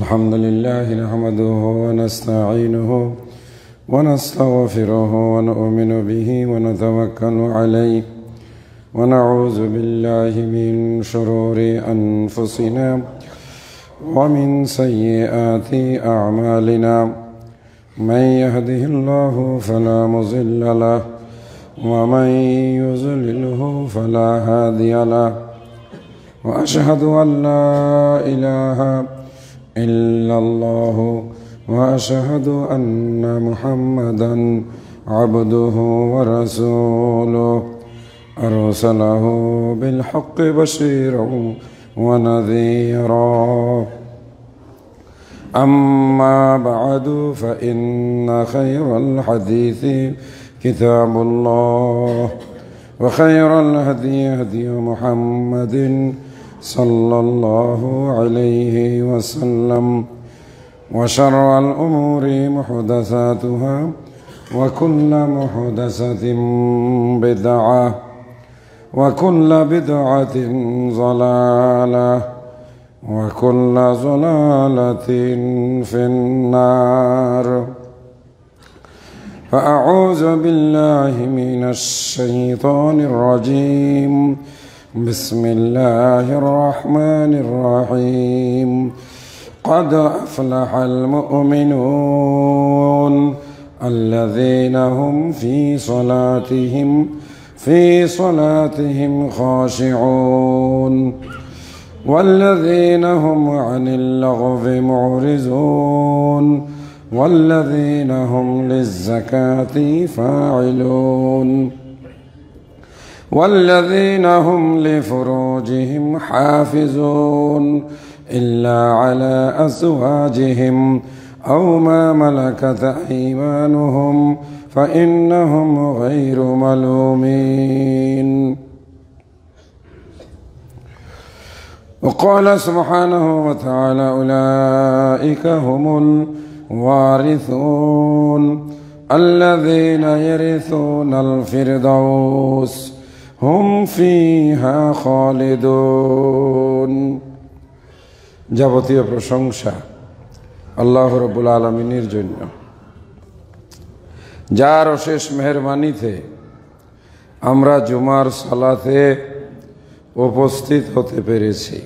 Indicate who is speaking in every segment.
Speaker 1: الحمد لله نحمده ونستعينه ونستغفره ونؤمن به ونتوكل عليه ونعوذ بالله من شرور أنفسنا ومن سيئات أعمالنا من يهده الله فلا مضل له ومن يضلله فلا هادي له وأشهد أن لا إله إلا الله وأشهد أن محمدا عبده ورسوله أرسله بالحق بشيرا ونذيرا أما بعد فإن خير الحديث كتاب الله وخير الهدي هدي محمد صلى الله عليه وسلم وشر الأمور محدثاتها وكل محدثة بدعة وكل بدعة ضلالة وكل ضلالة في النار فأعوذ بالله من الشيطان الرجيم بسم الله الرحمن الرحيم قد أفلح المؤمنون الذين هم في صلاتهم خاشعون والذين هم عن اللغو معرضون والذين هم للزكاة فاعلون والذين هم لفروجهم حافظون إلا على أزواجهم أو ما ملكت أيمانهم فإنهم غير ملومين. وقال سبحانه وتعالى أولئك هم الوارثون الذين يرثون الفردوس هم فيها خالدون. যাবতীয় প্রশংসা আল্লাহ রাব্বুল আলামিনের জন্য, যার অশেষ মেহেরবানিতে আমরা জুমার সালাতে উপস্থিত হতে পেরেছি।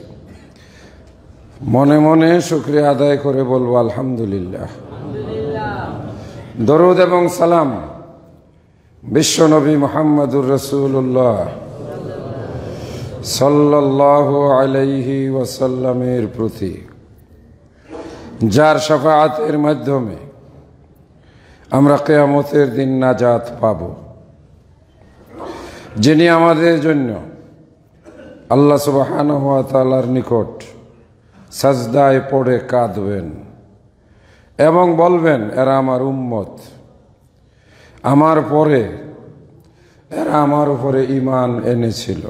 Speaker 1: মনে মনে শুকরিয়া আদায় করে বলবো আলহামদুলিল্লাহ। দরুদ এবং সালাম বিশ্বনবী মুহাম্মদুর রাসূলুল্লাহ সাল্লাল্লাহু আলাইহি ওয়াসাল্লামের প্রতি, যার শাফাআতের মাধ্যমে আমরা কিয়ামতের দিন নাজাত পাব, যিনি আমাদের জন্য আল্লাহ সুবহানাহু ওয়া তাআলার নিকট সাজদায় পড়ে কাঁদবেন এবং বলবেন, এরা আমার উম্মত, আমার পরে এরা আমার উপরে ঈমান এনেছিল।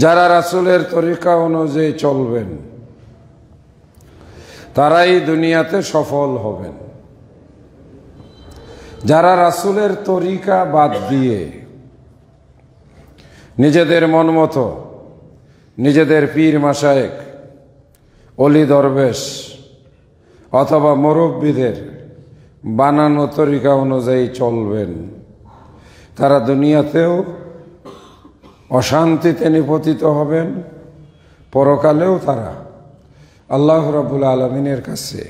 Speaker 1: যারা রাসূলের তরিকা অনুযায়ী চলবেন তারাই দুনিয়াতে সফল হবেন। যারা রাসূলের তরিকা বাদ দিয়ে নিজেদের মন মতো নিজেদের পীর মাশায়েখ, অলি দরবেশ অথবা মুরব্বিদের বানানো তরিকা অনুযায়ী চলবেন, তারা দুনিয়াতেও অশান্তিতে নিপতিত হবেন, পরকালেও তারা আল্লাহ রাব্বুল আলামিনের কাছে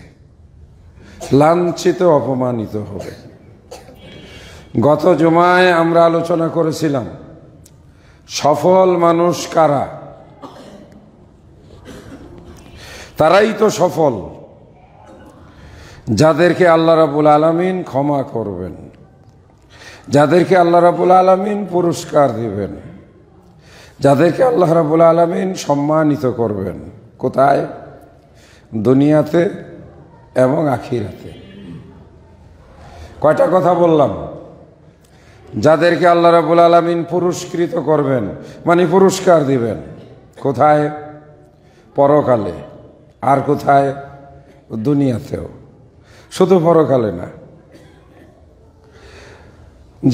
Speaker 1: লাঞ্ছিত অপমানিত হবে। গত জুমায় আমরা আলোচনা করেছিলাম সফল মানুষ কারা। তারাই তো সফল যাদেরকে আল্লাহ রাব্বুল আলামিন ক্ষমা করবেন, যাদেরকে আল্লাহ রাব্বুল আলামিন পুরস্কার দিবেন, যাদেরকে আল্লাহ রাব্বুল আলামিন সম্মানিত করবেন। কোথায়? দুনিয়াতে এবং আখিরাতে। কয়টা কথা বললাম? যাদেরকে আল্লাহ রাব্বুল আলামিন পুরস্কৃত করবেন, মানে পুরস্কার দিবেন। কোথায়? পরকালে। আর কোথায়? দুনিয়াতেও। শুধু পরকালে না।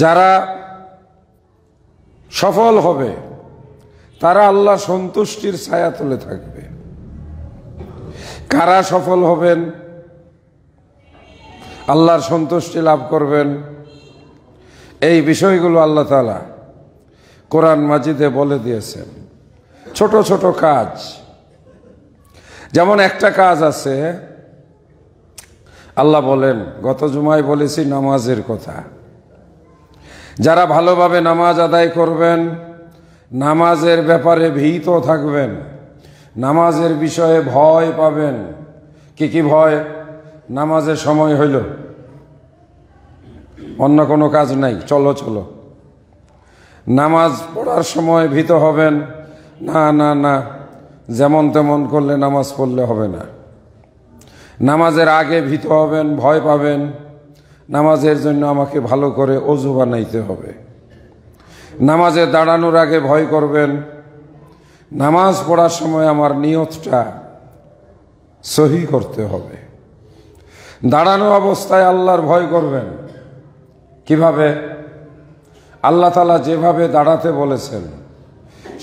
Speaker 1: যারা সফল হবে তারা আল্লাহ সন্তুষ্টির ছায়াতলে থাকবে। কারা সফল হবেন, আল্লাহর সন্তুষ্টি লাভ করবেন, এই বিষয়গুলো আল্লাহ তাআলা কোরআন মাজিদে বলে দিয়েছেন। ছোট ছোট কাজ, যেমন একটা কাজ আছে, আল্লাহ বলেন, গত জুমায় বলেছি নামাজের কথা, যারা ভালোভাবে নামাজ আদায় করবেন, নামাজের ব্যাপারে ভীত থাকবেন, নামাজের বিষয়ে ভয় পাবেন। কি কি ভয়? নামাজের সময় হইল, অন্য কোনো কাজ নাই, চলো চলো। নামাজ পড়ার সময় ভীত হবেন, না না না, যেমন তেমন করলে নামাজ পড়লে হবে না। নামাজের আগে ভীত হবেন, ভয় পাবেন, নামাজের জন্য আমাকে ভালো করে অজু বানাইতে হবে। নামাজে দাঁড়ানোর আগে ভয় করবেন, নামাজ পড়ার সময় আমার নিয়তটা সহি করতে হবে। দাঁড়ানো অবস্থায় আল্লাহর ভয় করবেন। কিভাবে? আল্লাহ তাআলা যেভাবে দাঁড়াতে বলেছেন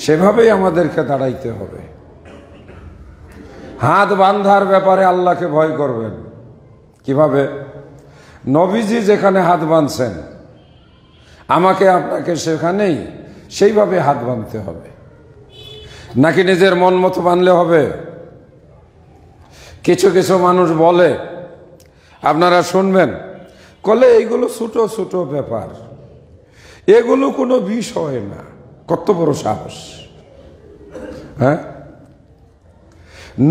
Speaker 1: সেভাবেই আমাদেরকে দাঁড়াইতে হবে। হাত বাঁধার ব্যাপারে আল্লাহকে ভয় করবেন। কিভাবে? নবীজি যেখানে হাত বাঁধছেন, আমাকে আপনাকে সেখানেই সেইভাবে হাত বাঁধতে হবে। নাকি নিজের মন মতো বাঁধলে হবে? কিছু কিছু মানুষ বলে, আপনারা শুনবেন, বলে এইগুলো ছোট ছোট ব্যাপার, এগুলো কোনো বিষয় না। কত বড় সাহস! হ্যাঁ,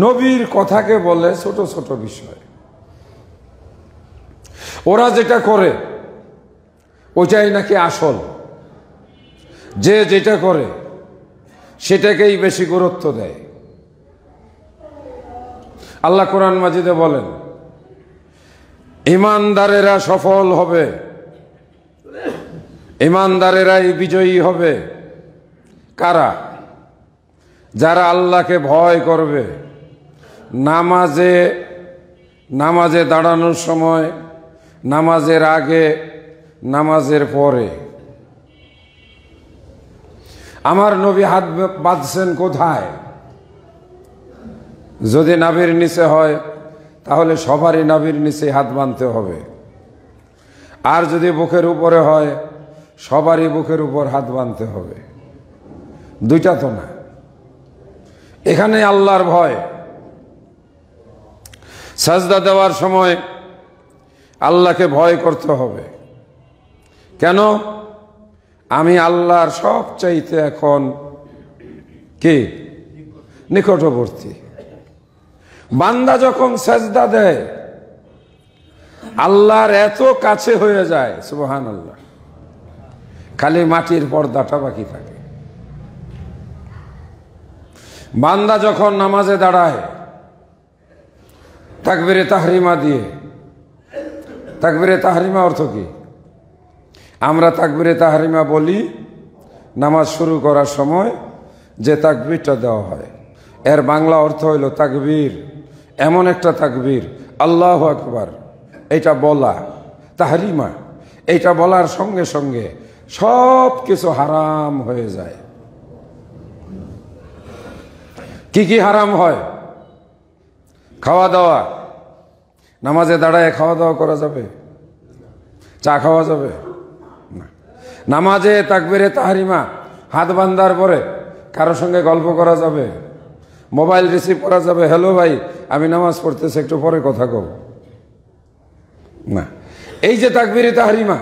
Speaker 1: নবীর কথাকে বলে ছোট ছোট বিষয়। ওরা যেটা করে ওইটাই নাকি আসল, যে যেটা করে সেটাকেই বেশি গুরুত্ব দেয়। আল্লাহ কোরআন মাজিদে বলেন, ইমানদারেরা সফল হবে, ইমানদারেরাই বিজয়ী হবে। কারা? যারা আল্লাহকে ভয় করবে, নামাজে দাঁড়ানোর সময়, নামাজের আগে, নামাজের পরে। আমার নবী হাত বাঁধছেন কোথায়? যদি নাভির নিচে হয় তাহলে সবারই নাভির নিচে হাত বাঁধতে হবে, আর যদি বুকের উপরে হয় সবারই বুকের উপর হাত বাঁধতে হবে। দুইটা তো না, এখানে আল্লাহর ভয়। সাজদা দেওয়ার সময় আল্লাহকে ভয় করতে হবে। কেন? আমি আল্লাহর সবচাইতে এখন কি নিকটবর্তী। বান্দা যখন সাজদা দেয় আল্লাহর এত কাছে হয়ে যায়, সুবহানাল্লাহ, খালি মাটির পর্দাটা বাকি থাকে। বান্দা যখন নামাজে দাঁড়ায় তাকবীরে তাহরিমা দিয়ে, তাকবীরে তাহরিমা অর্থ কি? আমরা তাকবীরে তাহরিমা বলি নামাজ শুরু করার সময় যে তাকবীরটা দেওয়া হয়, এর বাংলা অর্থ হইল তাকবীর, এমন একটা তাকবীর, আল্লাহু আকবার, এটা বলা। তাহরিমা, এইটা বলার সঙ্গে সঙ্গে সব কিছু হারাম হয়ে যায়। কি কি হারাম হয়? খাওয়া দাওয়া। নামাজে দাঁড়ায় খাওয়া দাওয়া করা যাবে? চা খাওয়া যাবে না। নামাজে তাকবীরে তাহরিমা হাত বান্ধার পরে কারোর সঙ্গে গল্প করা যাবে? মোবাইল রিসিভ করা যাবে? হ্যালো ভাই, আমি নামাজ পড়তেছি, একটু পরে কথা কব না। এই যে তাকবীরে তাহরিমা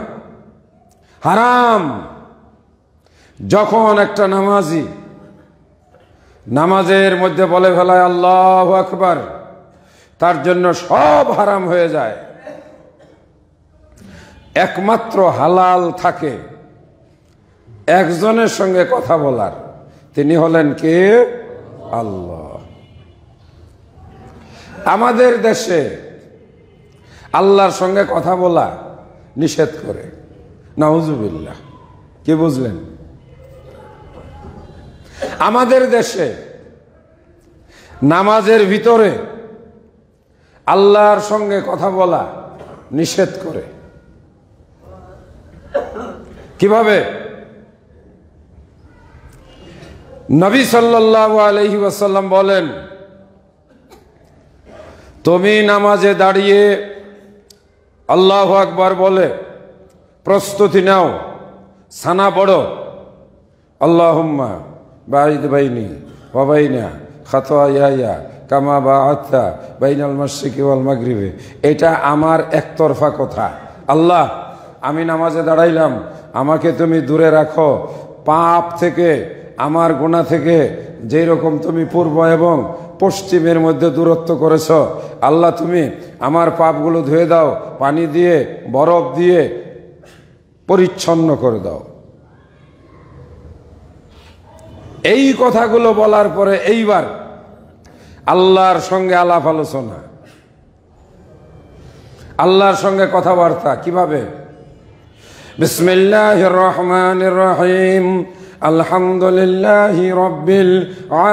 Speaker 1: হারাম। যখন একটা নামাজি নামাজের মধ্যে বলে ফেলায় আল্লাহু আকবার, তার জন্য সব হারাম হয়ে যায়। একমাত্র হালাল থাকে একজনের সঙ্গে কথা বলার, তিনি হলেন কে? আল্লাহ। আমাদের দেশে আল্লাহর সঙ্গে কথা বলা নিষেধ করে, নাউজুবিল্লাহ। কি বুঝলেন? আমাদের দেশে নামাজের ভিতরে আল্লাহর সঙ্গে কথা বলা নিষেধ করে। কিভাবে? নবী সাল্লাল্লাহু আলাইহি ওয়াসাল্লাম বলেন, তুমি নামাজে দাঁড়িয়ে আল্লাহু আকবার বলে প্রস্তুতি নাও, সানা পড়ো, আল্লাহুম্মা বাঈদ বাইনি ওয়া বাইনা খাতায়ায়া কামা বাআতা বাইনাল মাশরিকি ওয়াল মাগরিবি। এটা আমার একতরফা কথা। আল্লাহ, আমি নামাজে দাঁড়াইলাম, আমাকে তুমি দূরে রাখো পাপ থেকে, আমার গুনাহ থেকে, যেই রকম তুমি পূর্ব এবং পশ্চিমের মধ্যে দূরত্ব করেছ। আল্লাহ, তুমি আমার পাপগুলো ধুয়ে দাও, পানি দিয়ে বরফ দিয়ে পরিচ্ছন্ন করে দাও। এই কথাগুলো বলার পরে এইবার আল্লাহর সঙ্গে আলাপ আলোচনা, আল্লাহর সঙ্গে কথাবার্তা কিভাবে? বিসমিল্লাহির রহমানির রহিম, আলহামদুলিল্লাহি রাব্বিল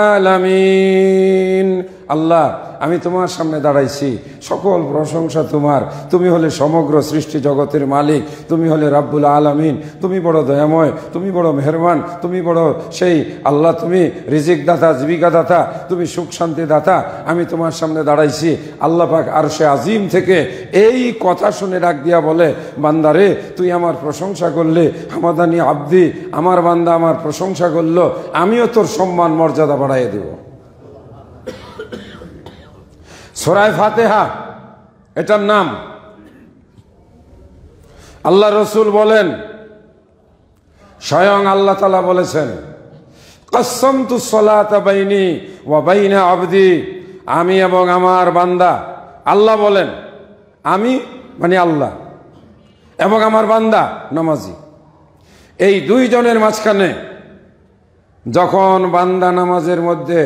Speaker 1: আলামিন। আল্লাহ, আমি তোমার সামনে দাঁড়াইছি, সকল প্রশংসা তোমার। তুমি হলে সমগ্র সৃষ্টি জগতের মালিক, তুমি হলে রাব্বুল আলামিন। তুমি বড় দয়াময়, তুমি বড় মেহেরবান, তুমি বড় সেই আল্লাহ, তুমি রিজিক দাতা, জীবিকা দাতা, তুমি সুখ শান্তি দাতা। আমি তোমার সামনে দাঁড়াইছি। আল্লাহ পাক আরশে আজিম থেকে এই কথা শুনে ডাক দিয়া বলে, বান্দারে, তুই আমার প্রশংসা করলে, হামাদানি আব্দি, আমার বান্দা আমার প্রশংসা করলো, আমিও তোর সম্মান মর্যাদা বাড়াইয়ে দেব। সূরা ফাতিহা এটার নাম। আল্লাহ রসুল বলেন, স্বয়ং আল্লাহ তাআলা বলেছেন, কাসসামতু সলাতা বাইনি ওয়া বাইনা আবদি, আমি এবং আমার বান্দা। আল্লাহ বলেন, আমি মানে আল্লাহ এবং আমার বান্দা নামাজি, এই দুইজনের মাঝখানে যখন বান্দা নামাজের মধ্যে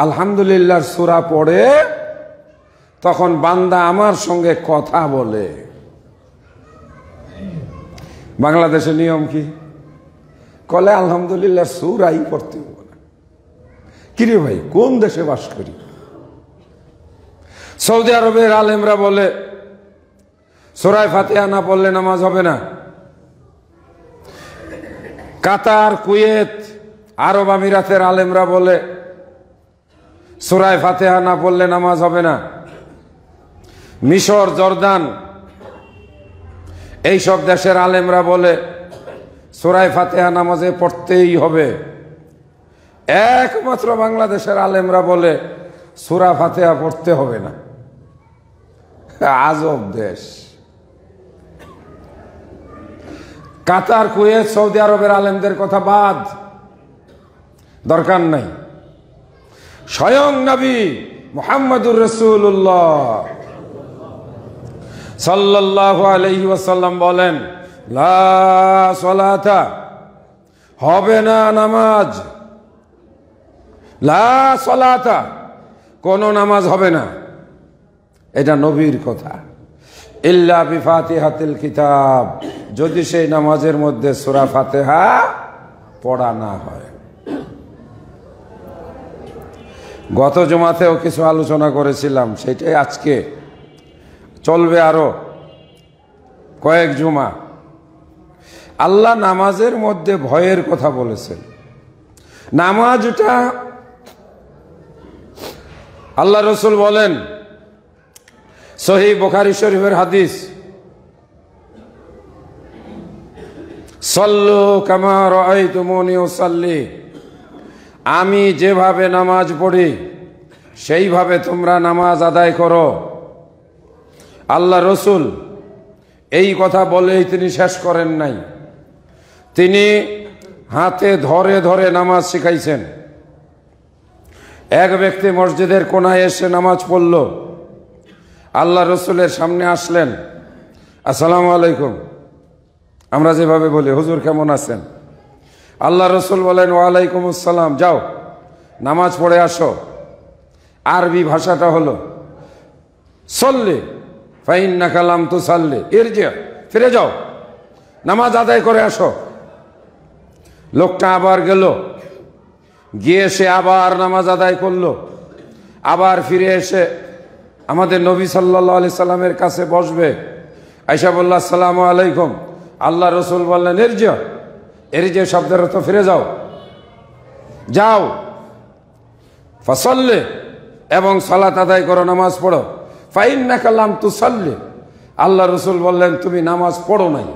Speaker 1: আলহামদুলিল্লাহর সূরা পড়ে, তখন বান্দা আমার সঙ্গে কথা বলে। বাংলাদেশের নিয়ম কি? কলে আলহামদুলিল্লাহ সূরাই পড়তে হবে না। কিরে ভাই, কোন দেশে বাস করি? সৌদি আরবের আলেমরা বলে সূরা ফাতিহা না পড়লে নামাজ হবে না। কাতার, কুয়েত, আরব আমিরাতের আলেমরা বলে সূরা ফাতিহা না পড়লে নামাজ হবে না। মিশর, জর্দান, এই সব দেশের আলেমরা বলে সূরা ফাতিহা নামাজে পড়তেই হবে। একমাত্র বাংলাদেশের আলেমরা বলে সূরা ফাতিহা পড়তে হবে না। আজব দেশ। কাতার, কুয়েত, সৌদি আরবের আলেমদের কথা বাদ, দরকার নাই। স্বয়ং নবী মুহাম্মদুর রাসূলুল্লাহ সাল্লাল্লাহু আলাইহি ওয়াসাল্লাম বলেন, লা সলাতা, হবে না নামাজ, লা সলাতা, কোন নামাজ হবে না। এটা নবীর কথা। ইল্লা বিফাতিহাতিল কিতাব, যদি সেই নামাজের মধ্যে সূরা ফাতিহা পড়া না হয়। গত জুমাতেও কিছু আলোচনা করেছিলাম, সেটাই আজকে চলবে আরো কয়েক জুমা। আল্লাহ নামাজের মধ্যে ভয়ের কথা বলেছেন। নামাজটা আল্লাহ রসুল বলেন, সহিহ বুখারী শরীফের হাদিস, সল্লু কামা রাআইতুমুনি উসাল্লি, আমি যেভাবে নামাজ পড়ি সেইভাবে তোমরা নামাজ আদায় করো। আল্লাহ রসুল এই কথা বলেই তিনি শেষ করেন নাই, তিনি হাতে ধরে ধরে নামাজ শিখাইছেন। এক ব্যক্তি মসজিদের কোনায় এসে নামাজ পড়ল, আল্লাহ রসুলের সামনে আসলেন, আসসালামু আলাইকুম, আমরা যেভাবে বলি হুজুর কেমন আছেন? আল্লাহ রসুল বলেন, ওয়ালাইকুম আসসালাম, যাও নামাজ পড়ে আসো। আরবি ভাষাটা হলো সল্লি ফাইন্নাকা লাম তুসাল্লি, ইরজি, ফিরে যাও, নামাজ আদায় করে আসো। লোকটা আবার গেল, গিয়ে সে আবার নামাজ আদায় করলো। আবার ফিরে এসে আমাদের নবী সাল্লাল্লাহু আলাইহি সাল্লামের কাছে বসবে, আয়েশা বলল, আসসালামু আলাইকুম। আল্লাহ রসুল বললেন, ইরজি, ইরজি শব্দের অর্থ ফিরে যাও, যাও, ফাসাল্লি, এবং সালাত আদায় করো, নামাজ পড়ো। ফাইন্নাকা লাম তুসাল্লি, আল্লাহ রসুল বললেন তুমি নামাজ পড়ো নাই।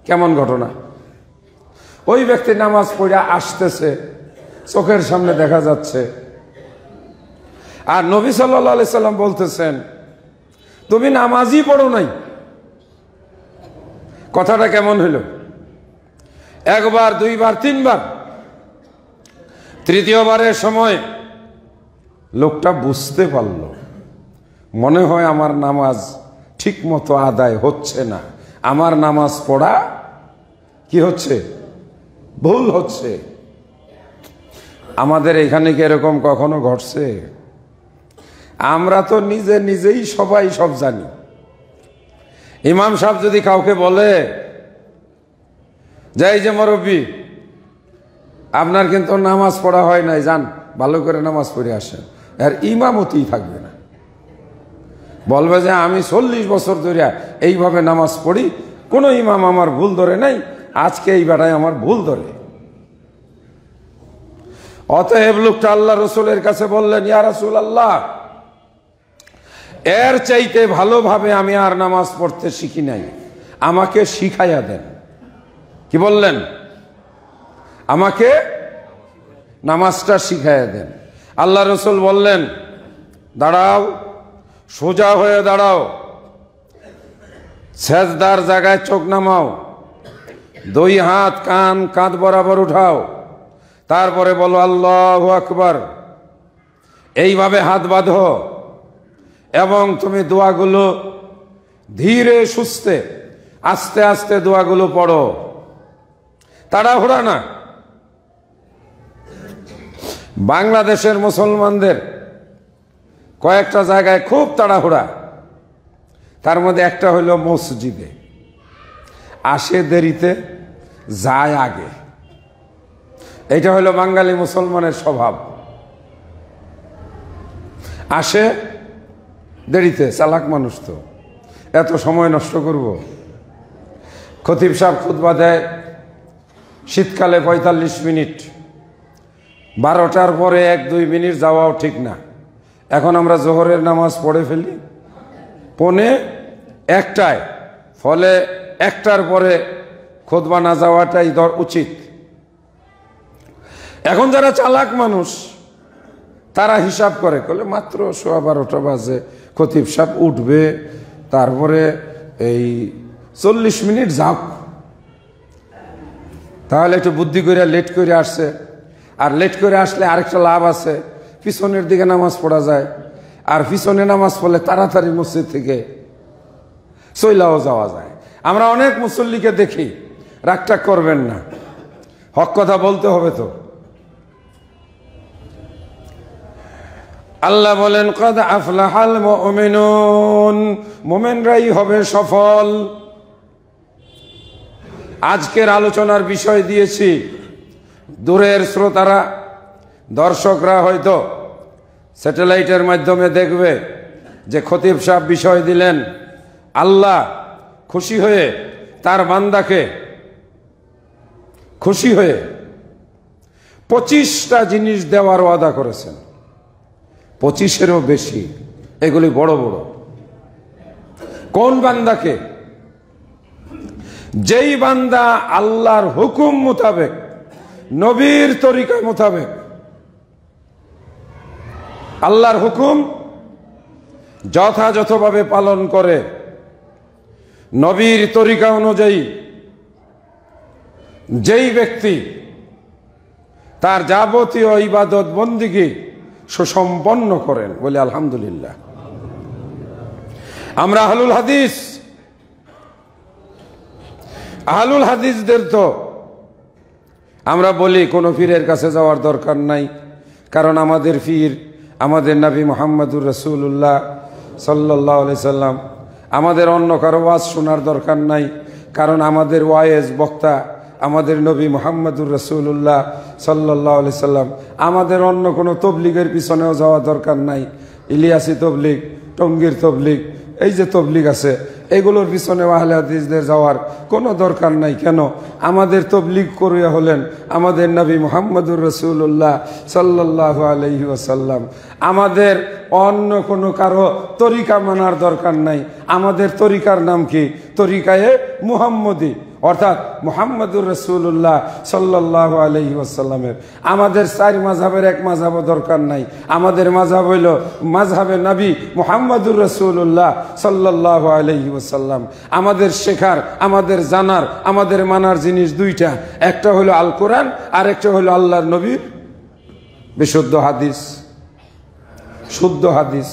Speaker 1: কেমন ঘটনা? ওই ব্যক্তি নামাজ পড়ে আসতেছে, চোখের সামনে দেখা যাচ্ছে, আর নবী সাল্লাল্লাহু আলাইহি সাল্লাম বলতেছেন তুমি নামাজই পড়ো নাই। কথাটা কেমন হইল? একবার, দুইবার, তিনবার, তৃতীয়বারের সময় লোকটা বুঝতে পারল, মনে হয় আমার নামাজ ঠিক মতো আদায় হচ্ছে না, আমার নামাজ পড়া কি হচ্ছে, ভুল হচ্ছে। আমাদের এখানে কি এরকম কখনো ঘটছে? আমরা তো নিজে নিজেই সবাই সব জানি। ইমাম সাহেব যদি কাউকে বলে যে এই যে মুরব্বি, আপনার কিন্তু নামাজ পড়া হয় নাই, যান ভালো করে নামাজ পড়ে আসেন, আর ইমামতি থাকবে না, বলবে যে আমি 40 বছর ধরে এইভাবে নামাজ পড়ি, কোনো ইমাম আমার ভুল ধরে নাই, আজকে এই বেটায় আমার ভুল ধরে। অতএব লোকটা আল্লাহ রসুলের কাছে বললেন, ইয়া রাসূলুল্লাহ, এর চাইতে ভালোভাবে আমি আর নামাজ পড়তে শিখি নাই, আমাকে শিখাইয়া দেন। কি বললেন? আমাকে নামাজটা শিখাইয়া দেন। আল্লাহ রসুল বললেন, দাঁড়াও, সোজা হয়ে দাঁড়াও, সেজদার জায়গায় চোখ নামাও, 2 হাত কাঁধ বরাবর উঠাও, তারপরে বলো আল্লাহু আকবার, এইভাবে হাত বাঁধো, এবং তুমি দোয়াগুলো ধীরে সুস্থে আস্তে আস্তে দোয়াগুলো পড়ো, তাড়াহুড়া না। বাংলাদেশের মুসলমানদের কয়েকটা জায়গায় খুব তাড়াহুড়া, তার মধ্যে একটা হইল মসজিদে আসে দেরিতে, যায় আগে। এটা হলো বাঙালি মুসলমানের স্বভাব, আসে দেরিতে, চালাক মানুষ তো, এত সময় নষ্ট করব। খতিব সাহেব খুতবা দেয় শীতকালে 45 মিনিট, 12টার পরে 1-2 মিনিট যাওয়াও ঠিক না। এখন আমরা জোহরের নামাজ পড়ে ফেলি 1:45, ফলে 1টার পরে খুতবা না যাওয়াটাই উচিত। এখন যারা চালাক মানুষ তারা হিসাব করে, বলে মাত্র 12:15 বাজে, খতিব সাহেব উঠবে, তারপরে এই 40 মিনিট যাক, তাহলে একটু বুদ্ধি করে লেট করে আসছে। আর লেট করে আসলে আরেকটা লাভ আছে, পিছনের দিকে নামাজ পড়া যায়, আর পিছনে নামাজ পড়লে তাড়াতাড়ি মসজিদ থেকে চইলাও যাওয়া যায়। আমরা অনেক মুসল্লিকে দেখি, রাগটাগ করবেন না, হক কথা বলতে হবে তো। আল্লাহ বলেন, কদ আফলাহাল মুমিনুন, মুমিনরাই হবে সফল। আজকের আলোচনার বিষয় দিয়েছি, দূরের শ্রোতারা, দর্শকরা হয়তো স্যাটেলাইটের মাধ্যমে দেখবে যে খতিব সাহেব বিষয় দিলেন, আল্লাহ খুশি হয়ে তার বান্দাকে খুশি হয়ে 25টা জিনিস দেওয়ার ওয়াদা করেছেন, 25-এরও বেশি। এগুলি বড় বড়। কোন বান্দাকে? যেই বান্দা আল্লাহর হুকুম মোতাবেক, নবীর তরিকা মোতাবেক, আল্লাহর হুকুম যথাযথভাবে পালন করে, নবীর তরিকা অনুযায়ী যেই ব্যক্তি তার যাবতীয় ইবাদত বন্দিগি সুসম্পন্ন করেন, বলে আলহামদুলিল্লাহ। আমরা আহলুল হাদিসদের তো আমরা বলি কোনো পীরের কাছে যাওয়ার দরকার নাই, কারণ আমাদের পীর আমাদের নবী মুহাম্মদুর রাসূলুল্লাহ সাল্লাল্লাহু আলাইহি সাল্লাম। আমাদের অন্য কারো ওয়াজ শোনার দরকার নাই, কারণ আমাদের ওয়াইজ বক্তা আমাদের নবী মুহাম্মদুর রাসূলুল্লাহ সাল্লাল্লাহু আলাইহি সাল্লাম। আমাদের অন্য কোনো তবলিগের পিছনেও যাওয়া দরকার নাই, ইলিয়াসি তবলিগ, টঙ্গীর তবলিগ, এই যে তবলিগ আছে, এগুলোর পিছনে আহলে হাদিসদের যাওয়ার কোনো দরকার নাই। কেন? আমাদের তাবলীগ করে হলেন আমাদের নবী মুহাম্মদুর রাসূলুল্লাহ সাল্লাল্লাহু আলাইহি ওয়াসাল্লাম। আমাদের অন্য কোনো কারো তরিকা মানার দরকার নাই। আমাদের তরিকার নাম কি? তরিকায়ে মুহাম্মদী, অর্থাৎ মুহাম্মদুর রাসূলুল্লাহ সাল্লাল্লাহু আলাইহি ওয়াসাল্লামের। আমাদের চার মাযহাবের এক মাযহাবও দরকার নাই। আমাদের মাযহাব হইল মাযহাবে নবী মুহাম্মদুর রাসূলুল্লাহ সাল্লাল্লাহু আলাইহি ওয়াসাল্লাম। আমাদের শেখার, আমাদের জানার, আমাদের মানার জিনিস দুইটা, একটা হলো আল কোরআন আর একটা হলো আল্লাহর নবীর বিশুদ্ধ হাদিস, শুদ্ধ হাদিস।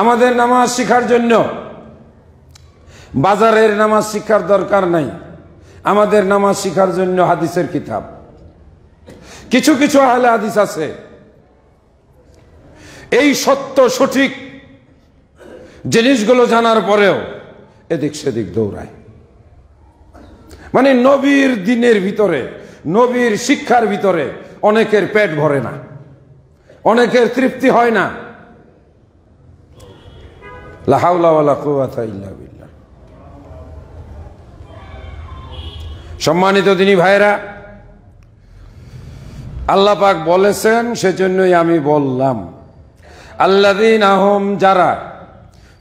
Speaker 1: আমাদের নামাজ শিখার জন্য বাজারের নামাজ শিক্ষার দরকার নাই। আমাদের নামাজ শিখার জন্য হাদিসের কিতাব। কিছু কিছু আহলে হাদিস আছে এই সত্য সঠিক জিনিসগুলো জানার পরেও এদিক সেদিক দৌড়ায়। মানে নবীর দিনের ভিতরে, নবীর শিক্ষার ভিতরে অনেকের পেট ভরে না, অনেকের তৃপ্তি হয় না। লা হাওলা ওয়ালা কুওয়াতা ইল্লা বিল্লাহ। সম্মানিত দিনী ভাইরা, আল্লাহ পাক বলেছেন, সেজন্যই আমি বললাম, আল্লাযীনা হুম, যারা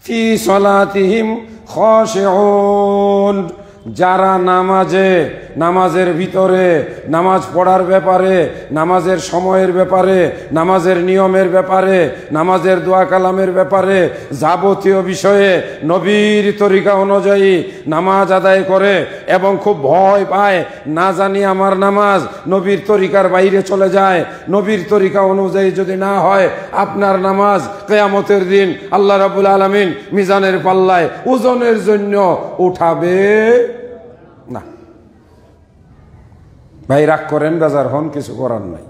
Speaker 1: ফি সলাতিহিম খাশিউন, যারা নামাজের ভিতরে, নামাজ পড়ার ব্যাপারে, নামাজের সময়ের ব্যাপারে, নামাজের নিয়মের ব্যাপারে, নামাজের দোয়া কালামের ব্যাপারে, যাবতীয় বিষয়ে নবীর তরিকা অনুযায়ী নামাজ আদায় করে এবং খুব ভয় পায় না জানি আমার নামাজ নবীর তরিকার বাইরে চলে যায়, নবীর তরিকা অনুযায়ী যদি না হয় আপনার নামাজ কিয়ামতের দিন আল্লাহ রাব্বুল আলামিন মিজানের পাল্লায় ওজনের জন্য উঠাবে না। ভাই রাগ করেন, বেজার হন, কিছু করার নাই।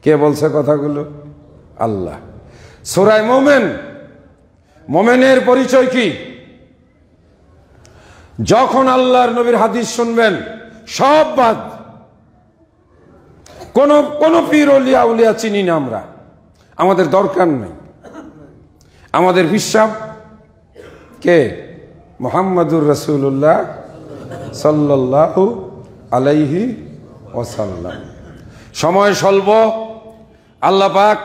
Speaker 1: কে বলছে কথাগুলো? আল্লাহ। সূরা মুমিন, মুমিনের পরিচয় কি? যখন আল্লাহর নবীর হাদিস শুনবেন সব বাদ। কোন পীর ওলিয়া উলিয়া চিনি না আমরা, আমাদের দরকার নেই। আমাদের বিশ্বাস কে? মুহাম্মদুর রাসূলুল্লাহ সাল্লাল্লাহু আলাইহি ওয়াসাল্লাম। সময় স্বল্প, আল্লাহ পাক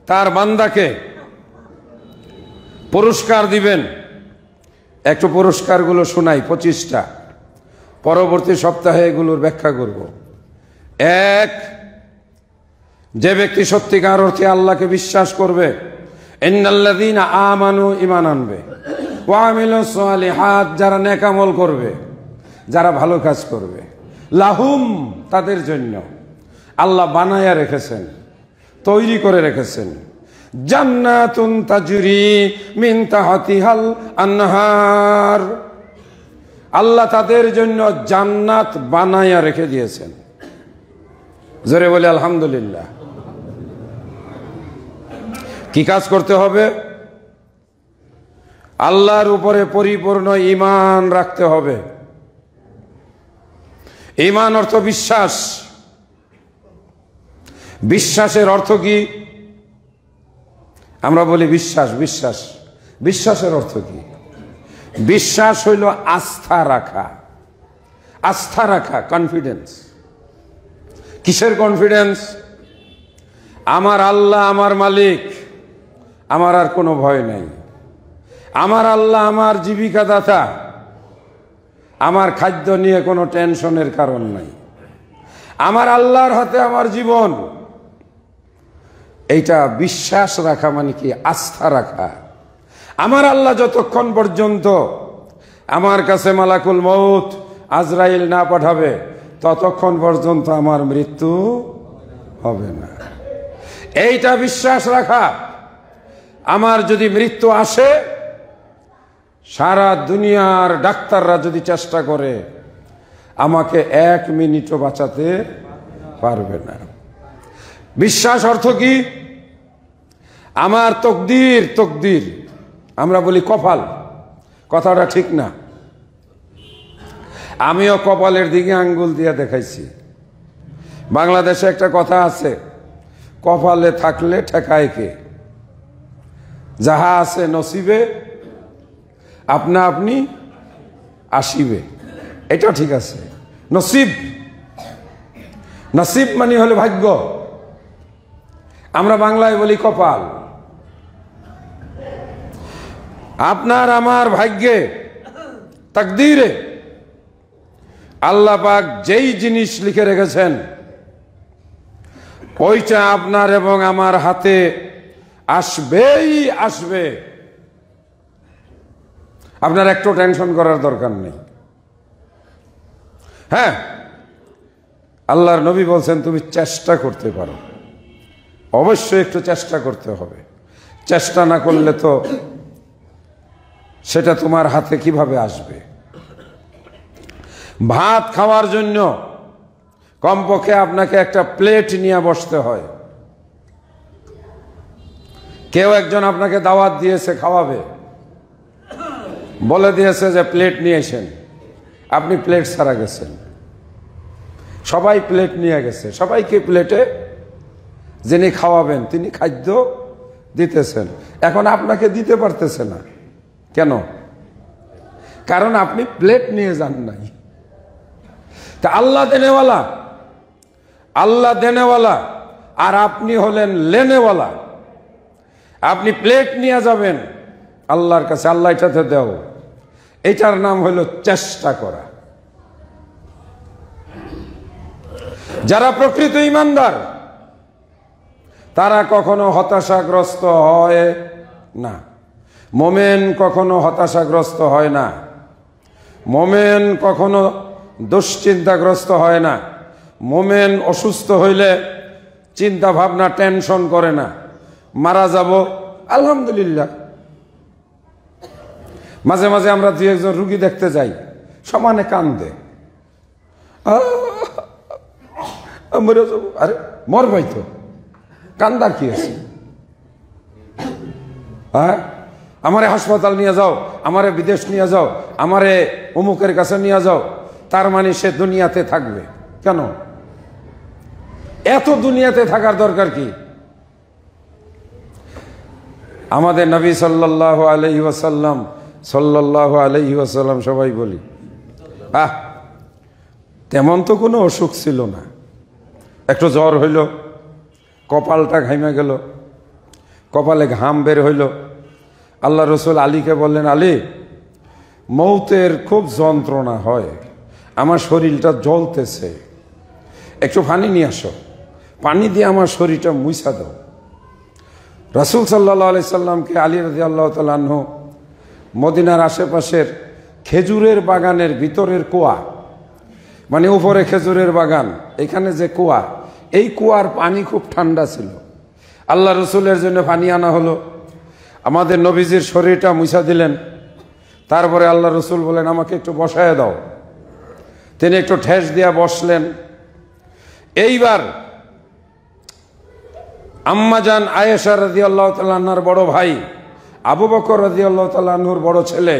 Speaker 1: তার বান্দাকে পুরস্কার দিবেন। একটু পুরস্কারগুলো শোনাই, 25টা। পরবর্তী সপ্তাহে এগুলোর ব্যাখ্যা করব। এক, যে ব্যক্তি সত্যিকার অর্থে আল্লাহকে বিশ্বাস করবে, ইন্নাল্লাযীনা আমানু, ঈমান আনবে, ওয়া আমিলুস সালিহাত, যারা নেক আমল করবে, যারা ভালো কাজ করবে, লাহুম, তাদের জন্য আল্লাহ বানায়া রেখেছেন, তৈরি করে রেখেছেন, জান্নাতুন তাজরি মিন তাহতিহাল আনহার, আল্লাহ তাদের জন্য জান্নাত বানায়া রেখে দিয়েছেন। জোরে বলে আলহামদুলিল্লাহ। কি কাজ করতে হবে? আল্লাহর উপরে পরিপূর্ণ ঈমান রাখতে হবে। ঈমান অর্থ বিশ্বাস। বিশ্বাসের অর্থ কি? আমরা বলি বিশ্বাস, বিশ্বাস। বিশ্বাসের অর্থ কি? বিশ্বাস হইল আস্থা রাখা, আস্থা রাখা, কনফিডেন্স। কিসের কনফিডেন্স? আমার আল্লাহ আমার মালিক, আমার আর কোনো ভয় নাই। আমার আল্লাহ আমার জীবিকা দাতা, আমার খাদ্য নিয়ে কোনো টেনশনের কারণ নাই। আমার আল্লাহর হাতে আমার জীবন। এইটা বিশ্বাস রাখা মানে কি? আস্থা রাখা। আমার আল্লাহ যতক্ষণ পর্যন্ত আমার কাছে মালাকুল মউত আজরাইল না পাঠাবে ততক্ষণ পর্যন্ত আমার মৃত্যু হবে না। এইটা বিশ্বাস রাখা। আমার যদি মৃত্যু আসে, সারা দুনিয়ার ডাক্তাররা যদি চেষ্টা করে আমাকে 1 মিনিটও বাঁচাতে পারবে না। বিশ্বাস অর্থ কি? আমার তকদির, তকদির আমরা বলি কপাল, কথাটা ঠিক না। আমিও কপালের দিকে আঙ্গুল দিয়ে দেখাইছি। বাংলাদেশে একটা কথা আছে, কপালে থাকলে ঠেকায় কে? যাহা আছে নসিবে আপনা আপনি আসিবে, এটা ঠিক আছে। নসিব, নসিব মানে হলো ভাগ্য, আমরা বাংলায় বলি কপাল। আপনার আমার ভাগ্যে, তাকদীরে আল্লাহ পাক যেই জিনিস লিখে রেখেছেন ওইটা আপনার এবং আমার হাতে আসবেই আসবে। আপনার একটু টেনশন করার দরকার নেই। হ্যাঁ, আল্লাহর নবী বলছেন তুমি চেষ্টা করতে পারো, অবশ্যই একটু চেষ্টা করতে হবে। চেষ্টা না করলে তো সেটা তোমার হাতে কিভাবে আসবে? ভাত খাওয়ার জন্য কমপক্ষে আপনাকে একটা প্লেট নিয়ে বসতে হয়। কেউ একজন আপনাকে দাওয়াত দিয়েছে, খাওয়াবে, বলে দিয়েছে যে প্লেট নিয়ে এসেন, আপনি প্লেট ছাড়া গেছেন। সবাই প্লেট নিয়ে গেছে, সবাইকে প্লেটে যিনি খাওয়াবেন তিনি খাদ্য দিতেছেন, এখন আপনাকে দিতে পারতেছে না। কেন? কারণ আপনি প্লেট নিয়ে যান নাই। তা আল্লাহ দেনেওয়ালা, আল্লাহ দেনেওয়ালা, আর আপনি হলেন লেনেওয়ালা। আপনি প্লেট নিয়ে যাবেন আল্লাহর কাছে, আল্লাহ এটাতে দেও, এটার নাম হলো চেষ্টা করা। যারা প্রকৃত ঈমানদার তারা কখনো হতাশাগ্রস্ত হয় না। মোমেন কখনো হতাশাগ্রস্ত হয় না, মোমেন কখনো দুশ্চিন্তাগ্রস্ত হয় না। মোমেন অসুস্থ হইলে চিন্তা ভাবনা, টেনশন করে না। মারা যাব আলহামদুলিল্লাহ। মাঝে মাঝে আমরা দুই একজন রুগী দেখতে যাই, সমানে কান্দে, মরে যাব। আরে মরবাই তো, কান্দার কি আছে? হ্যাঁ, আমারে হাসপাতাল নিয়ে যাও, আমারে বিদেশ নিয়ে যাও, আমারে অমুকের কাছে নিয়ে যাও, তার মানে সে দুনিয়াতে থাকবে। কেন? এত দুনিয়াতে থাকার দরকার কি? আমাদের নবী সাল্লাল্লাহু আলাইহি ওয়াসাল্লাম, সাল্লাল্লাহু আলাইহি ওয়াসাল্লাম সবাই বলি, তেমন তো কোনো অসুখ ছিল না। একটু জ্বর হইল, কপালটা ঘামে গেল, কপালে ঘাম বের হইল। আল্লাহ রসুল আলীকে বললেন, আলী, মৌতের খুব যন্ত্রণা হয়, আমার শরীরটা জ্বলতেছে, একটু পানি নিয়ে আসো, পানি দিয়ে আমার শরীরটা মুছা দাও। রাসূল সাল্লাল্লাহু আলাইহি সাল্লামকে আলী রাদিয়াল্লাহু তাআলা আনহু মদিনার আশেপাশের খেজুরের বাগানের ভিতরের কুয়া, মানে উপরে খেজুরের বাগান, এখানে যে কুয়া, এই কুয়ার পানি খুব ঠান্ডা ছিল। আল্লাহ রসুলের জন্য পানি আনা হলো, আমাদের নবীজির শরীরটা মুছা দিলেন। তারপরে আল্লাহ রসুল বলেন, আমাকে একটু বসায় দাও। তিনি একটু ঠেস দিয়া বসলেন। এইবার আম্মাজান আয়েশা রাদিয়াল্লাহু তাআলা আনহার বড় ভাই আবু বকর রাদিয়াল্লাহু তাআলা আনহুর বড় ছেলে,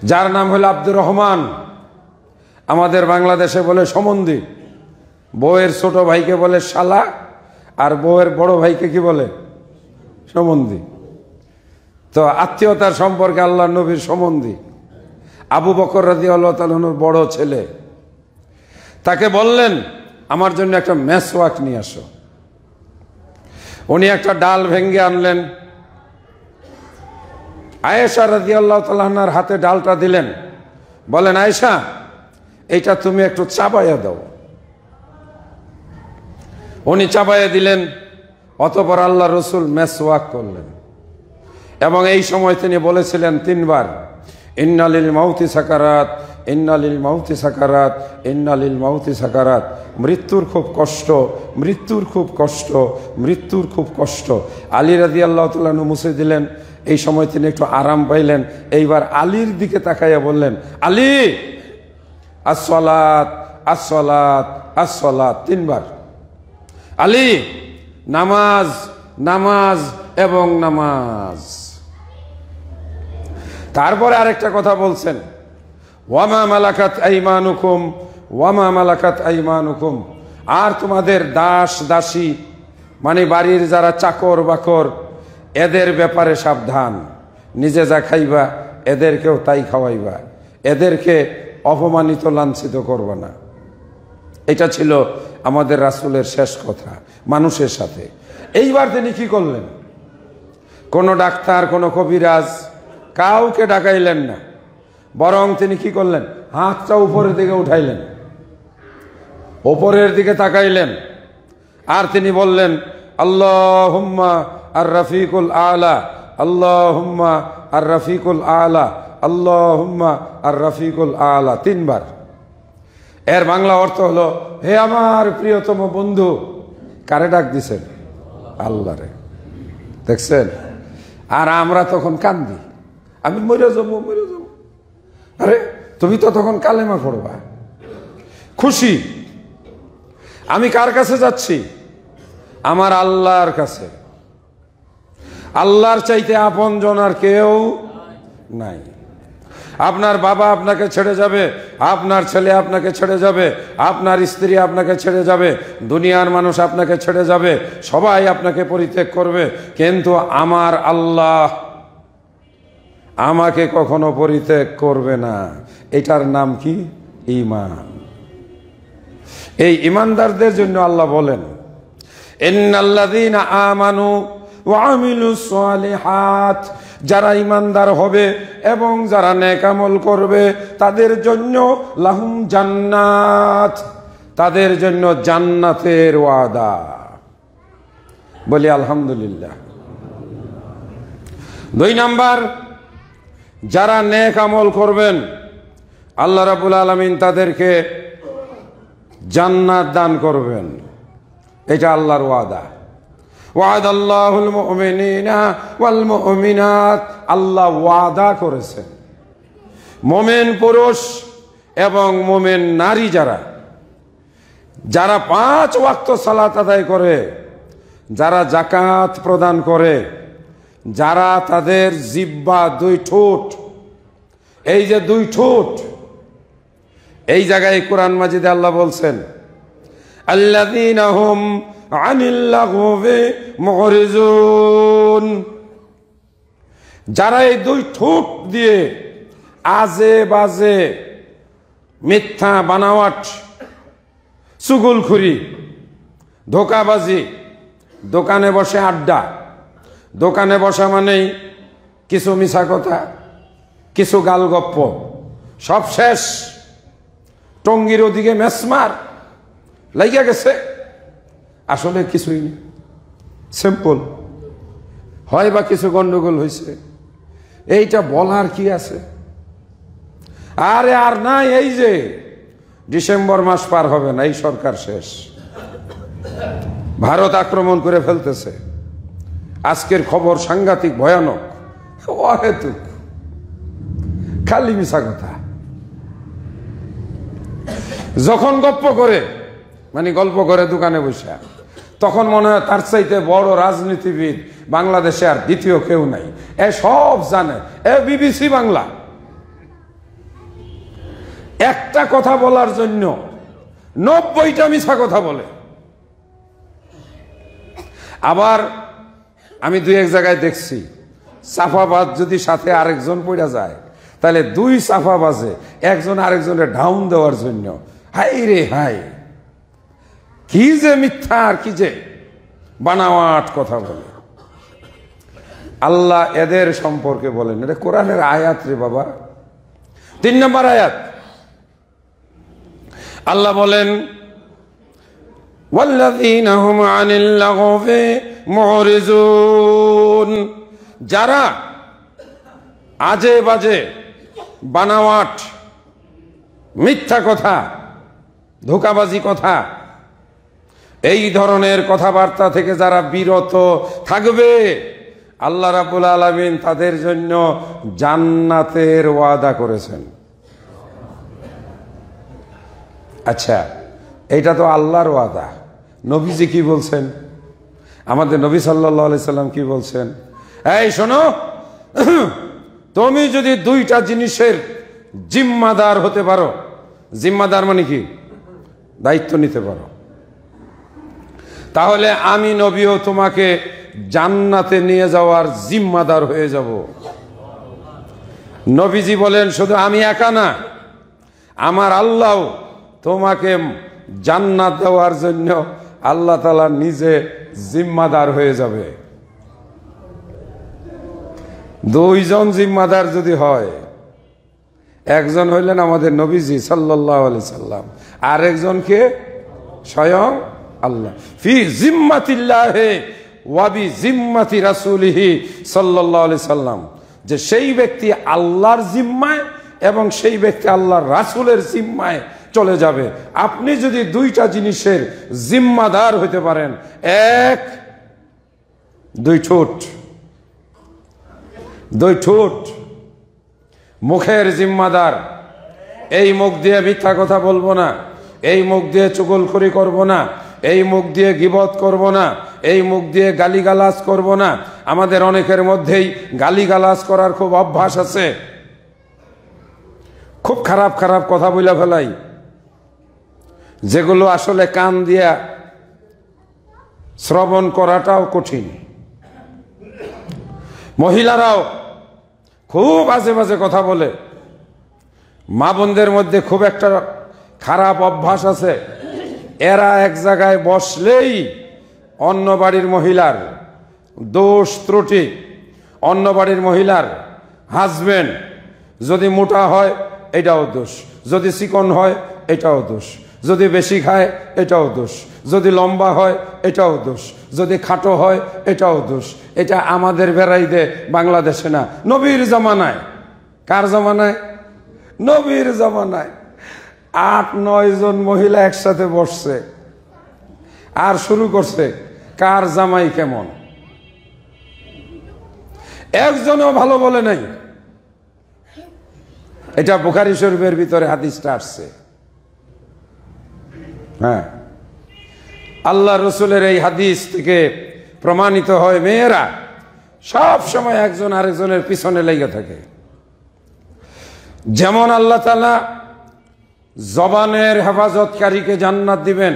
Speaker 1: যার নাম হলো আব্দুর রহমান, আমাদের বাংলাদেশে বলে সমন্ধি। বউয়ের ছোট ভাইকে বলে শালা, আর বউয়ের বড় ভাইকে কি বলে? সমন্ধি। তো আত্মীয়তার সম্পর্কে আল্লাহ নবীর সমন্ধি আবু বকর রাদিয়াল্লাহু তাআলা আনহুর বড় ছেলে। তাকে বললেন, আমার জন্য একটা মেসওয়াক নিয়ে আসো। উনি একটা ডাল ভেঙ্গে আনলেন, আয়েশা রাদিয়াল্লাহু তাআলা আনহার হাতে ডালটা দিলেন, বলেন, আয়েশা, এইটা তুমি একটু চাবাইয়া দাও। উনি চাবাইয়া দিলেন, অতঃপর আল্লাহ রসুল মেসওয়াক করলেন। এবং এই সময় তিনি বলেছিলেন 3 বার, ইন্নালিল মাউতি সাকারাত, ইন্নালিল মাউতি সাকারাত, ইন্নালিল মাউতি সাকারাত। মৃত্যুর খুব কষ্ট, মৃত্যুর খুব কষ্ট, মৃত্যুর খুব কষ্ট। আলী রাদিয়াল্লাহু তাআলা আনহু মুছে দিলেন। এই সময় তিনি একটু আরাম পাইলেন। এইবার আলীর দিকে তাকাইয়া বললেন, আলী, আসসালাত, আসসালাত, আসসালাত, 3 বার। আলী, নামাজ, নামাজ এবং নামাজ। তারপরে আরেকটা কথা বলছেন, ওয়ামা মালাকাত আইমানুকুম, ওয়ামা মালাকাত আইমানুকুম, আর তোমাদের দাস দাসী, মানে বাড়ির যারা চাকর বাকর, এদের ব্যাপারে সাবধান। নিজে যা খাইবা এদেরকেও তাই খাওয়াইবা, এদেরকে অপমানিত লাঞ্ছিত করবা না। এটা ছিল আমাদের রাসূলের শেষ কথা মানুষের সাথে। এইবার তিনি কি করলেন? কোনো ডাক্তার, কোনো কবিরাজ কাউকে ডাকাইলেন না, বরং তিনি কি করলেন? হাতটা উপরের দিকে উঠাইলেন, উপরের দিকে তাকাইলেন, আর তিনি বললেন আল্লাহুম্মা আর রফিকুল আলা, আল্লাহুম্মা আর রফিকুল আলা, আল্লাহুম্মা আর রফিকুল আলা, 3 বার। এর বাংলা অর্থ হলো, হে আমার প্রিয়তম বন্ধু। কারে ডাক দিছেন? আল্লাহরে। দেখছেন? আর আমরা তখন কান্দি, আমি মরে যাবো, মরে যাবো। আরে তুমি তো তখন কালেমা পড়বা, খুশি। আমি কার কাছে যাচ্ছি? আমার আল্লাহর কাছে। আল্লাহর চাইতে আপনজন আর কেউ নাই। আপনার বাবা আপনাকে ছেড়ে যাবে, আপনার ছেলে আপনাকে ছেড়ে যাবে, আপনার স্ত্রী আপনাকে ছেড়ে যাবে, দুনিয়ার মানুষ আপনাকে ছেড়ে যাবে, সবাই আপনাকে পরিত্যাগ করবে, কিন্তু আমার আল্লাহ আমাকে কখনো পরিত্যাগ করবে না। এটার নাম কি? ঈমান। এই ঈমানদারদের জন্য আল্লাহ বলেন, ইন্নাল্লাযীনা আমানু ওয়া আমিলুস সালিহাত, যারা ঈমানদার হবে এবং যারা নেক আমল করবে তাদের জন্য লাহুম জান্নাত, তাদের জন্য জান্নাতের ওয়াদা। বলি আলহামদুলিল্লাহ। 2 নাম্বার, যারা নেক আমল করবেন আল্লাহ রাব্বুল আলামিন তাদেরকে জান্নাত দান করবেন। এটা আল্লাহর ওয়াদা। ওয়াদাল্লাহুল মুমিনিনা ওয়াল মুমিনাত, আল্লাহ ওয়াদা করেছেন মুমিন পুরুষ এবং মুমিন নারী যারা, যারা 5 ওয়াক্ত সালাত আদায় করে, যারা যাকাত প্রদান করে, যারা তাদের জিহ্বা 2 ঠোঁট, এই যে 2 ঠোঁট, এই জায়গায় কোরআন মাজিদে আল্লাহ বলছেন আল্লাযীনা হুম আনিল লাগওয়ি মুরিজুন, যারা এই 2 ঠোঁট দিয়ে আজে বাজে মিথ্যা বানাওয়াট, চুগলখুরি, ধোকাবাজি, দোকানে বসে আড্ডা, দোকানে বসা মানেই কিছু মিছা কথা, কিছু গালগপ্প, সব শেষ। টঙ্গির ওদিকে মেসমার লাগিয়া গেছে, আসলে কিছুই নেই, সিম্পল। হয় বা কিছু গন্ডগোল হয়েছে, এইটা বলার কি আছে? আরে আর নাই, এই যে ডিসেম্বর মাস পার হবে না, এই সরকার শেষ, ভারত আক্রমণ করে ফেলতেছে। আজকের খবর সাংঘাতিক ভয়ানক, অহেতুক খালি মিছা কথা। যখন গপ্প করে, মানে গল্প করে দোকানে বসে, তখন মনে হয় তার চাইতে বড় রাজনীতিবিদ বাংলাদেশে আর দ্বিতীয় কেউ নাই। এ সব জানে, এ বিবিসি বাংলা। একটা কথা বলার জন্য 90টা মিছা কথা বলে। আবার আমি 2-1 জায়গায় দেখছি, সাফাবাজ যদি সাথে আরেকজন পড়া যায়, তাহলে 2 সাফাবাজে একজন আরেকজনের ডাউন দেওয়ার জন্য, হাই রে হাই, কি যে মিথ্যা আর কি যে বানাওয়াট কথা বলে। আল্লাহ এদের সম্পর্কে বলেন, এটা কোরআনের আয়াত রে বাবা। 3 নম্বর আয়াত আল্লাহ বলেন ওয়াল্লাযীনা হুম আনিল লাগওয়ি মুরিজুন, যারা আজে বাজে বানাওয়াট মিথ্যা কথা, ধোঁকাবাজি কথা, এই ধরনের কথাবার্তা থেকে যারা বিরত থাকবে, আল্লাহ রাব্বুল আলামিন তাদের জন্য জান্নাতের ওয়াদা করেছেন। আচ্ছা, এইটা তো আল্লাহর ওয়াদা। নবীজি কি বলছেন? আমাদের নবী সাল্লাল্লাহু আলাইহি সাল্লাম কি বলছেন? এই শোনো, তুমি যদি 2টা জিনিসের জিম্মাদার হতে পারো, জিম্মাদার মানে কি? দায়িত্ব নিতে পারো, তাহলে আমি নবীও তোমাকে জান্নাতে নিয়ে যাওয়ার জিম্মাদার হয়ে যাব। নবীজি বলেন শুধু আমি একা না, আমার আল্লাহ তোমাকে জান্নাত দেওয়ার জন্য আল্লাহ তাআলা নিজে জিম্মাদার হয়ে যাবে। দুইজন জিম্মাদার যদি হয়, একজন হইলেন আমাদের নবীজি সাল্লাল্লাহু আলাইহি সাল্লাম, আর একজনকে স্বয়ং আল্লাহ। ফি জিম্মাতিল্লাহি ওয়া বি জিম্মাতি রাসূলিহি সাল্লাল্লাহু আলাইহি সাল্লাম, যে সেই ব্যক্তি আল্লাহর জিম্মায় এবং সেই ব্যক্তি আল্লাহর রাসূলের জিম্মায় চলে যাবে। আপনি যদি দুইটা জিনিসের জিম্মাদার হইতে পারেন, এক, দুই ঠোঁট, মুখের জিম্মাদার। এই মুখ দিয়ে মিথ্যা কথা বলবো না, এই মুখ দিয়ে চুগলখড়ি করব না, এই মুখ দিয়ে গীবত করব না, এই মুখ দিয়ে গালিগালাজ করব না। আমাদের অনেকের মধ্যেই গালিগালাজ করার খুব অভ্যাস আছে, খুব খারাপ খারাপ কথা বলে ফেলাই, যেগুলো আসলে কান দিয়া শ্রবণ করাটাও কঠিন। মহিলারাও খুব আজে বাজে কথা বলে। মা বোনদের মধ্যে খুব একটা খারাপ অভ্যাস আছে, এরা এক জায়গায় বসলেই অন্য বাড়ির মহিলার দোষ ত্রুটি, অন্য বাড়ির মহিলার হাজবেন্ড যদি মোটা হয় এটাও দোষ, যদি চিকন হয় এটাও দোষ, যদি বেশি খায় এটাও দোষ, যদি লম্বা হয় এটাও দোষ, যদি খাটো হয় এটাও দোষ। এটা আমাদের বেড়াইতে বাংলাদেশে না, নবীর জামানায়। কার জামানায়? নবীর জামানায় 8-9 জন মহিলা একসাথে বসছে আর শুরু করছে কার জামাই কেমন। একজনও ভালো বলে নাই। এটা বুখারী শরীফের ভিতরে হাদিসটা আসছে। হ্যাঁ, আল্লাহ রসুলের এই হাদিস থেকে প্রমাণিত হয় মেয়েরা সব সময় একজন আরেকজনের পিছনে লেগে থাকে। যেমন আল্লাহ তাআলা জবানের হেফাজতকারীকে জান্নাত দিবেন,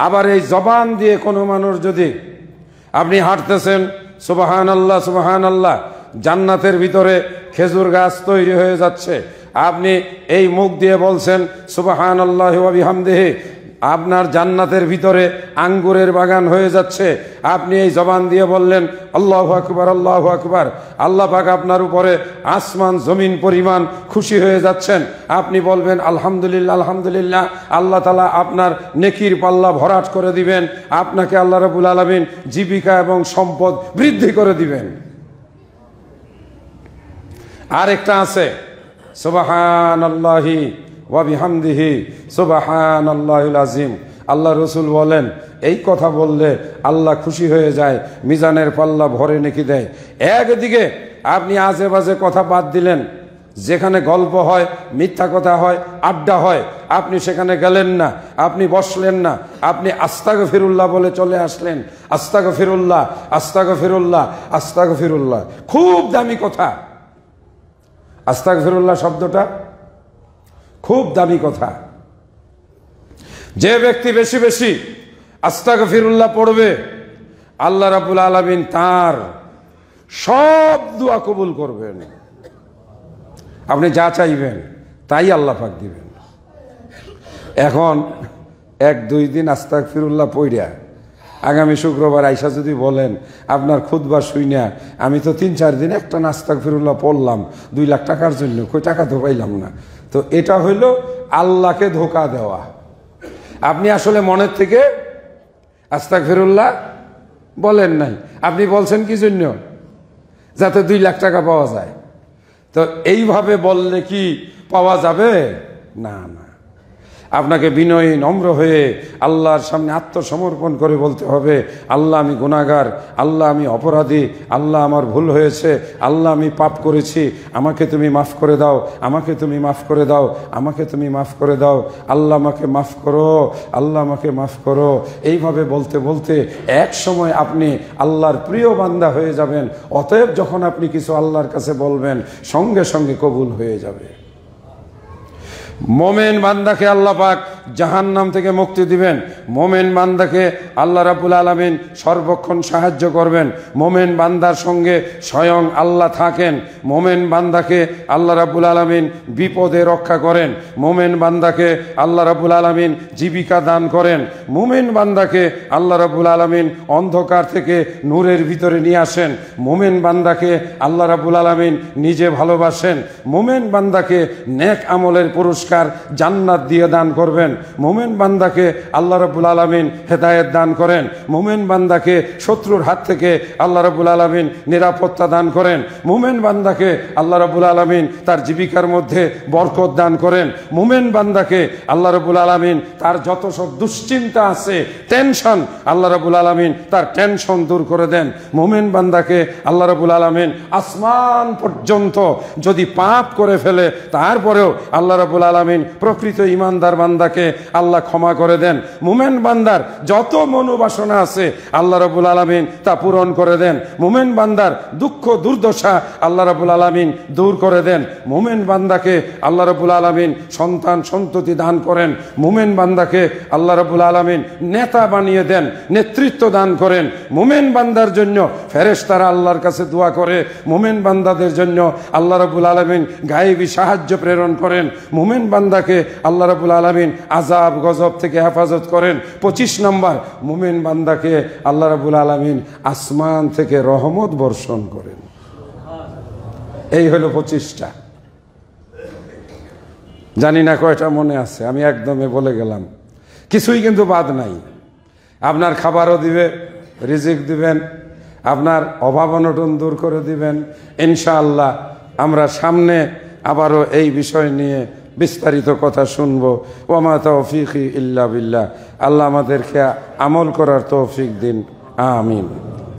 Speaker 1: আবার এই জবান দিয়ে কোনো মানুষ যদি, আপনি হাঁটতেছেন সুবহানাল্লাহ সুবহানাল্লাহ, জান্নাতের ভিতরে খেজুর গাছ তৈরি হয়ে যাচ্ছে, আপনি এই মুখ দিয়ে বলছেন সুবহানাল্লাহি ওয়া বিহামদিহি, আপনার জান্নাতের ভিতরে আঙ্গুরের বাগান হয়ে যাচ্ছে। আপনি এই জবান দিয়ে বললেন আল্লাহু আকবার আল্লাহু আকবার, আল্লাহ পাক আপনার উপরে আসমান জমিন পরিমাণ খুশি হয়ে যাচ্ছেন। আপনি বলবেন আলহামদুলিল্লাহ আলহামদুলিল্লাহ, আল্লাহ তাআলা আপনার নেকির পাল্লা ভরাট করে দিবেন, আপনাকে আল্লাহ রাব্বুল আলামিন জীবিকা এবং সম্পদ বৃদ্ধি করে দিবেন। আরেকটা আছে সুবহানাল্লাহি ওয়া বিহামদিহি সুবহানাল্লাহিল আযীম। আল্লাহ রসুল বলেন এই কথা বললে আল্লাহ খুশি হয়ে যায়, মিজানের পাল্লা ভরে নেকি দেয়। একদিকে আপনি আজে বাজে কথা বাদ দিলেন, যেখানে গল্প হয়, মিথ্যা কথা হয়, আড্ডা হয়, আপনি সেখানে গেলেন না, আপনি বসলেন না, আপনি আস্তাগফিরুল্লাহ বলে চলে আসলেন। আস্তাগফিরুল্লাহ আস্তাগফিরুল্লাহ আস্তাগফিরুল্লাহ, খুব দামি কথা। আস্তাগফিরুল্লাহ শব্দটা খুব দামি কথা। যে ব্যক্তি বেশি বেশি আস্তাগফিরুল্লাহ পড়বে, আল্লাহ রাব্বুল আলামিন তার সব দোয়া কবুল করবেন। আপনি যা চাইবেন তাই আল্লাহ পাক দিবেন। এখন 1-2 দিন আস্তাগফিরুল্লাহ পড়িয়া আগামী শুক্রবার আইসা যদি বলেন আপনার খুতবা শুইনা আমি তো 3-4 দিন একটা আস্তাগফিরুল্লাহ পড়লাম 2 লাখ টাকার জন্য, কই টাকা তো পাইলাম না, তো এটা হইল আল্লাহকে ধোঁকা দেওয়া। আপনি আসলে মনের থেকে আস্তাগফিরুল্লাহ বলেন নাই, আপনি বলছেন কি জন্য? যাতে 2 লাখ টাকা পাওয়া যায়। তো এইভাবে বললে কি পাওয়া যাবে? না না, আপনাকে বিনয়ী নম্র হয়ে আল্লাহর সামনে আত্মসমর্পণ করে বলতে হবে আল্লাহ আমি গুনাহগার, আল্লাহ আমি অপরাধী, আল্লাহ আমার ভুল হয়েছে, আল্লাহ আমি পাপ করেছি, আমাকে তুমি মাফ করে দাও, আমাকে তুমি মাফ করে দাও, আমাকে তুমি মাফ করে দাও, আল্লাহ আমাকে মাফ করো, আল্লাহ আমাকে মাফ করো। এইভাবে বলতে বলতে এক সময় আপনি আল্লাহর প্রিয় বান্দা হয়ে যাবেন। অতএব যখন আপনি কিছু আল্লাহর কাছে বলবেন সঙ্গে সঙ্গে কবুল হয়ে যাবে। মোমেন বান্দাকে আল্লাহ পাক জাহান্নাম থেকে মুক্তি দিবেন। মোমেন বান্দাকে আল্লাহ রাব্বুল আলামিন সর্বক্ষণ সাহায্য করবেন। মোমেন বান্দার সঙ্গে স্বয়ং আল্লাহ থাকেন। মোমেন বান্দাকে আল্লাহ রাব্বুল আলামিন বিপদে রক্ষা করেন। মোমেন বান্দাকে আল্লাহ রাব্বুল আলামিন জীবিকা দান করেন। মোমেন বান্দাকে আল্লাহ রাব্বুল আলামিন অন্ধকার থেকে নূরের ভিতরে নিয়ে আসেন। মোমেন বান্দাকে আল্লাহ রাব্বুল আলামিন নিজে ভালোবাসেন। মোমেন বান্দাকে নেক আমলের পুরস্কার জান্নাত দিয়ে দান করবেন। মুমিন বান্দাকে আল্লাহ রাব্বুল আলামিন হেদায়েত দান করেন। মুমিন বান্দাকে শত্রুর হাত থেকে আল্লাহ রাব্বুল আলামিন নিরাপত্তা দান করেন। মুমিন বান্দাকে আল্লাহ রাব্বুল আলামিন তার জীবিকার মধ্যে বরকত দান করেন। মুমিন বান্দাকে আল্লাহ রাব্বুল আলামিন তার যত সব দুশ্চিন্তা আছে, টেনশন, আল্লাহ রাব্বুল আলামিন তার টেনশন দূর করে দেন। মুমিন বান্দাকে আল্লাহ রাব্বুল আলামিন আসমান পর্যন্ত যদি পাপ করে ফেলে তারপরেও আল্লাহ রাব্বুল আলামিন প্রকৃত ইমানদার বান্দাকে আল্লাহ ক্ষমা করে দেন। মুমিন বান্দার যত মনোবাসনা আছে আল্লাহ রাব্বুল আলামিন তা পূরণ করে দেন। মুমিন বান্দার দুঃখ দুর্দশা আল্লাহ রাব্বুল আলামিন দূর করে দেন। মুমিন বান্দাকে আল্লাহ রাব্বুল আলামিন সন্তান সন্ততি দান করেন। মুমিন বান্দাকে আল্লাহ রাব্বুল আলামিন নেতা বানিয়ে দেন, নেতৃত্ব দান করেন। মুমিন বান্দার জন্য ফেরেশতারা আল্লাহর কাছে দোয়া করে। মুমিন বান্দাদের জন্য আল্লাহ রাব্বুল আলামিন গায়েবী সাহায্য প্রেরণ করেন। মুমিন বান্দাকে আল্লাহ রাব্বুল আলামিন আযাব গজব থেকে হেফাজত করেন। 25 নম্বর, মুমিন বান্দাকে আল্লাহ রাব্বুল আলামিন আসমান থেকে রহমত বর্ষণ করেন। এই হলো 25টা। জানি না কয়টা মনে আছে, আমি একদমই বলে গেলাম। কিছুই কিন্তু বাদ নাই। আপনার খাবারও দিবে, রিজিক দিবেন, আপনার অভাব অনটন দূর করে দিবেন ইনশাআল্লাহ। আমরা সামনে আবারও এই বিষয় নিয়ে বিস্তারিত কথা শুনবো। ওয়া তৌফিকি ইল্লা বিল্লাহ। আল্লাহ আমাদেরকে আমল করার তৌফিক দিন। আমিন।